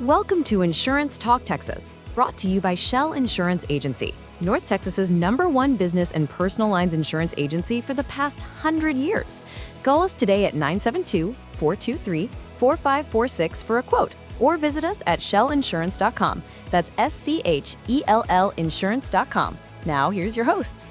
Welcome to Insurance Talk Texas, brought to you by Schell Insurance Agency, North Texas's #1 business and personal lines insurance agency for the past 100 years. Call us today at 972-423-4546 for a quote, or visit us at schellinsurance.com. That's SCHELL insurance.com. Now, here's your hosts.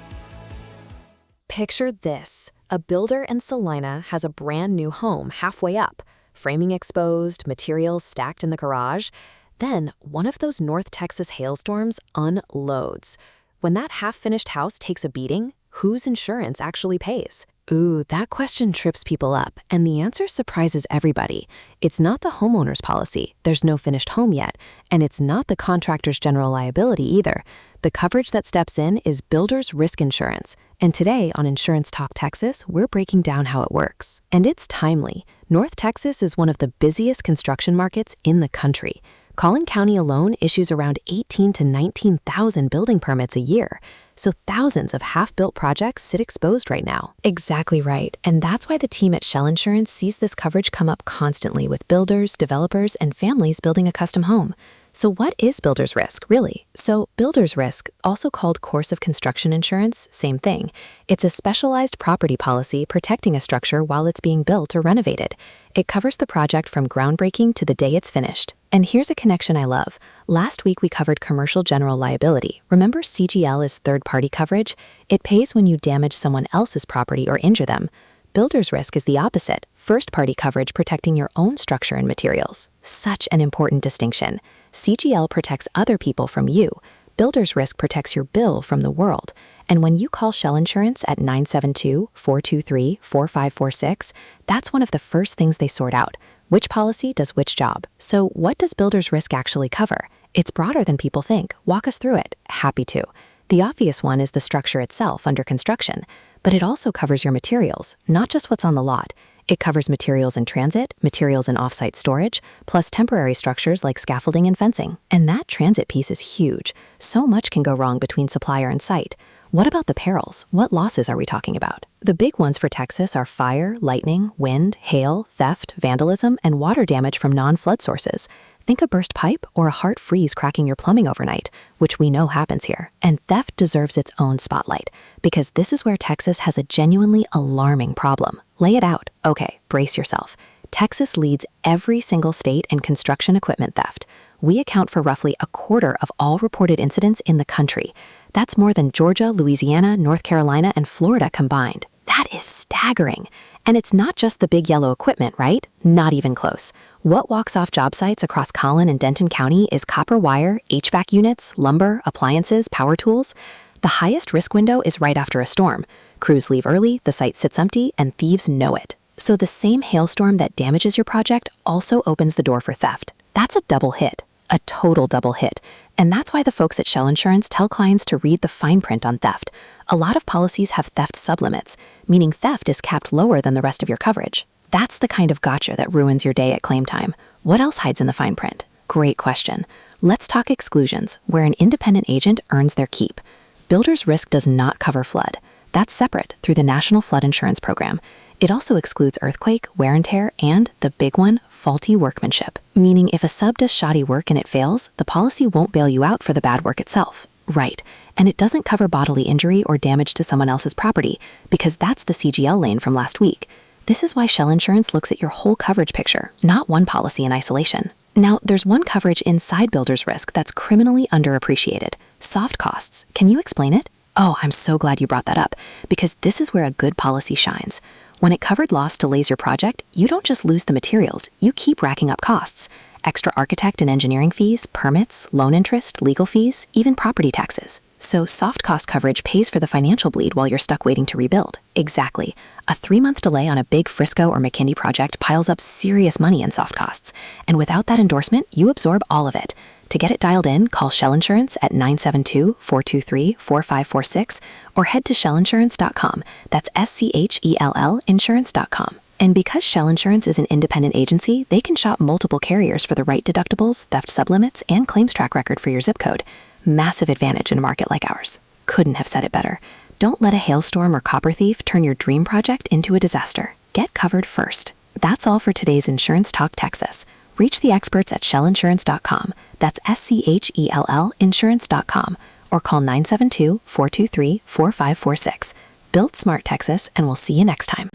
Picture this. A builder in Celina has a brand new home halfway up, framing exposed, materials stacked in the garage. Then, one of those North Texas hailstorms unloads. When that half-finished house takes a beating, whose insurance actually pays? Ooh, that question trips people up, and the answer surprises everybody. It's not the homeowner's policy, there's no finished home yet, and it's not the contractor's general liability either. The coverage that steps in is builder's risk insurance, and today on Insurance Talk Texas, we're breaking down how it works. And it's timely. North Texas is one of the busiest construction markets in the country. Collin County alone issues around 18,000 to 19,000 building permits a year, so thousands of half-built projects sit exposed right now. Exactly right, and that's why the team at Schell Insurance sees this coverage come up constantly with builders, developers, and families building a custom home. So what is builder's risk, really? So builder's risk, also called course of construction insurance, same thing. It's a specialized property policy protecting a structure while it's being built or renovated. It covers the project from groundbreaking to the day it's finished. And here's a connection I love. Last week we covered commercial general liability. Remember CGL is third-party coverage? It pays when you damage someone else's property or injure them. Builder's risk is the opposite, first-party coverage protecting your own structure and materials. Such an important distinction. CGL protects other people from you. Builder's risk protects your bill from the world. And when you call Schell Insurance at 972-423-4546, that's one of the first things they sort out. Which policy does which job? So what does builder's risk actually cover? It's broader than people think. Walk us through it. Happy to. The obvious one is the structure itself under construction, but it also covers your materials, not just what's on the lot. It covers materials in transit, materials in off-site storage, plus temporary structures like scaffolding and fencing. And that transit piece is huge. So much can go wrong between supplier and site. What about the perils? What losses are we talking about? The big ones for Texas are fire, lightning, wind, hail, theft, vandalism, and water damage from non-flood sources. Think a burst pipe or a heart freeze cracking your plumbing overnight, which we know happens here. And theft deserves its own spotlight, because this is where Texas has a genuinely alarming problem. Lay it out. Okay, brace yourself. Texas leads every single state in construction equipment theft. We account for roughly a quarter of all reported incidents in the country. That's more than Georgia, Louisiana, North Carolina, and Florida combined. That is staggering. And it's not just the big yellow equipment, right? Not even close. What walks off job sites across Collin and Denton County is copper wire, HVAC units, lumber, appliances, power tools. The highest risk window is right after a storm. Crews leave early, the site sits empty, and thieves know it. So the same hailstorm that damages your project also opens the door for theft. That's a double hit. A total double hit. And that's why the folks at Schell Insurance tell clients to read the fine print on theft. A lot of policies have theft sublimits, meaning theft is capped lower than the rest of your coverage. That's the kind of gotcha that ruins your day at claim time. What else hides in the fine print? Great question. Let's talk exclusions, where an independent agent earns their keep. Builder's risk does not cover flood. That's separate through the National Flood Insurance Program. It also excludes earthquake, wear and tear, and, the big one, faulty workmanship. Meaning if a sub does shoddy work and it fails, the policy won't bail you out for the bad work itself. Right. And it doesn't cover bodily injury or damage to someone else's property, because that's the CGL lane from last week. This is why Schell Insurance looks at your whole coverage picture, not one policy in isolation. Now, there's one coverage inside builder's risk that's criminally underappreciated. Soft costs. Can you explain it? Oh, I'm so glad you brought that up, because this is where a good policy shines. When it covered loss delays your project, you don't just lose the materials, you keep racking up costs. Extra architect and engineering fees, permits, loan interest, legal fees, even property taxes. So soft cost coverage pays for the financial bleed while you're stuck waiting to rebuild. Exactly. A 3-month delay on a big Frisco or McKinney project piles up serious money in soft costs. And without that endorsement, you absorb all of it. To get it dialed in, call Schell Insurance at 972-423-4546 or head to schellinsurance.com. That's SCHELL insurance.com. And because Schell Insurance is an independent agency, they can shop multiple carriers for the right deductibles, theft sublimits, and claims track record for your zip code. Massive advantage in a market like ours. Couldn't have said it better. Don't let a hailstorm or copper thief turn your dream project into a disaster. Get covered first. That's all for today's Insurance Talk Texas. Reach the experts at SchellInsurance.com. That's SCHELL insurance.com, or call 972-423-4546. Built Smart Texas, and we'll see you next time.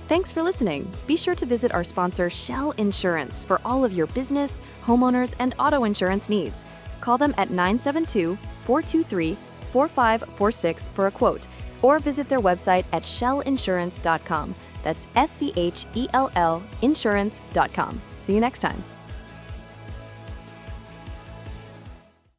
Thanks for listening. Be sure to visit our sponsor, Schell Insurance, for all of your business, homeowners, and auto insurance needs. Call them at 972-423-4546 for a quote, or visit their website at SchellInsurance.com. That's SCHELL insurance.com. See you next time.